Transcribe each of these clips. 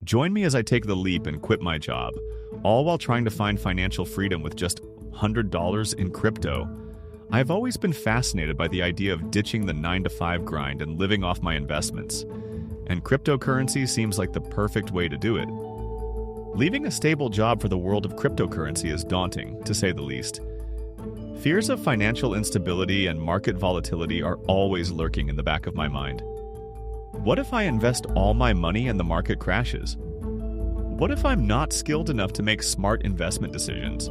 Join me as I take the leap and quit my job, all while trying to find financial freedom with just $100 in crypto. I've always been fascinated by the idea of ditching the 9-to-5 grind and living off my investments, and cryptocurrency seems like the perfect way to do it. Leaving a stable job for the world of cryptocurrency is daunting, to say the least. Fears of financial instability and market volatility are always lurking in the back of my mind. What if I invest all my money and the market crashes? What if I'm not skilled enough to make smart investment decisions?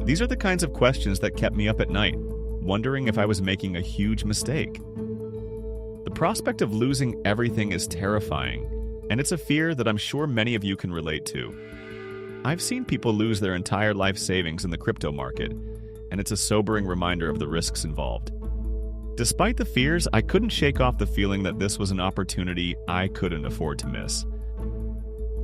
These are the kinds of questions that kept me up at night, wondering if I was making a huge mistake. The prospect of losing everything is terrifying, and it's a fear that I'm sure many of you can relate to. I've seen people lose their entire life savings in the crypto market, and it's a sobering reminder of the risks involved. Despite the fears, I couldn't shake off the feeling that this was an opportunity I couldn't afford to miss.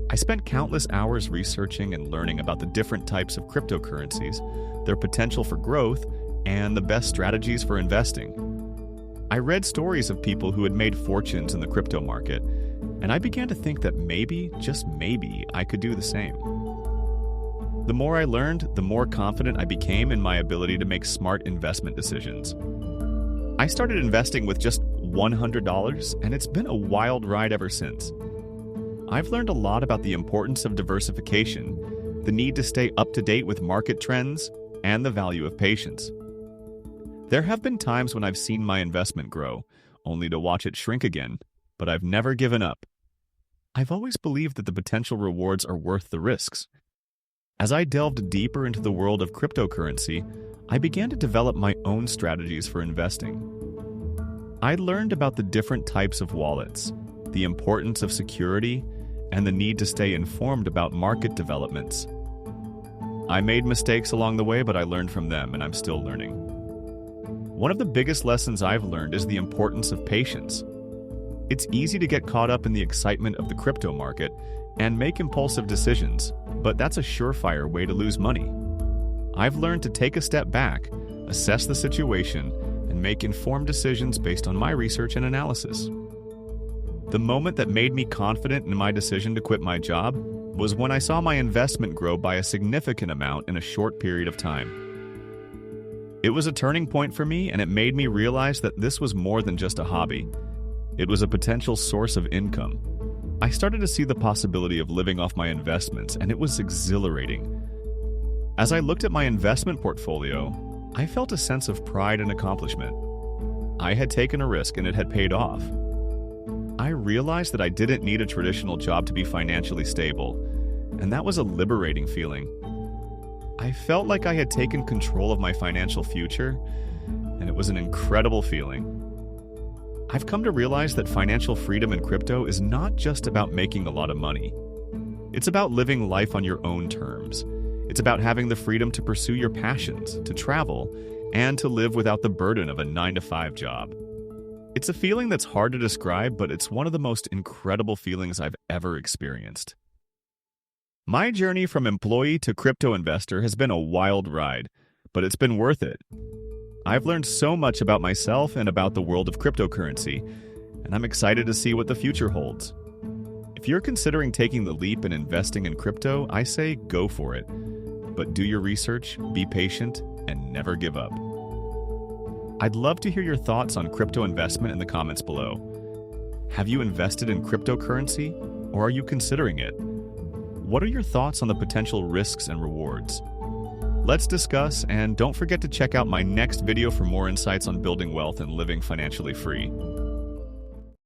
I spent countless hours researching and learning about the different types of cryptocurrencies, their potential for growth, and the best strategies for investing. I read stories of people who had made fortunes in the crypto market, and I began to think that maybe, just maybe, I could do the same. The more I learned, the more confident I became in my ability to make smart investment decisions. I started investing with just $100, and it's been a wild ride ever since. I've learned a lot about the importance of diversification, the need to stay up to date with market trends, and the value of patience. There have been times when I've seen my investment grow, only to watch it shrink again, but I've never given up. I've always believed that the potential rewards are worth the risks. As I delved deeper into the world of cryptocurrency, I began to develop my own strategies for investing. I learned about the different types of wallets, the importance of security, and the need to stay informed about market developments. I made mistakes along the way, but I learned from them, and I'm still learning. One of the biggest lessons I've learned is the importance of patience. It's easy to get caught up in the excitement of the crypto market and make impulsive decisions, but that's a surefire way to lose money. I've learned to take a step back, assess the situation, and make informed decisions based on my research and analysis. The moment that made me confident in my decision to quit my job was when I saw my investment grow by a significant amount in a short period of time. It was a turning point for me, and it made me realize that this was more than just a hobby. It was a potential source of income. I started to see the possibility of living off my investments, and it was exhilarating. As I looked at my investment portfolio, I felt a sense of pride and accomplishment. I had taken a risk, and it had paid off. I realized that I didn't need a traditional job to be financially stable, and that was a liberating feeling. I felt like I had taken control of my financial future, and it was an incredible feeling. I've come to realize that financial freedom in crypto is not just about making a lot of money. It's about living life on your own terms. It's about having the freedom to pursue your passions, to travel, and to live without the burden of a 9-to-5 job. It's a feeling that's hard to describe, but it's one of the most incredible feelings I've ever experienced. My journey from employee to crypto investor has been a wild ride, but it's been worth it. I've learned so much about myself and about the world of cryptocurrency, and I'm excited to see what the future holds. If you're considering taking the leap and investing in crypto, I say go for it. But do your research, be patient, and never give up. I'd love to hear your thoughts on crypto investment in the comments below. Have you invested in cryptocurrency, or are you considering it? What are your thoughts on the potential risks and rewards? Let's discuss, and don't forget to check out my next video for more insights on building wealth and living financially free.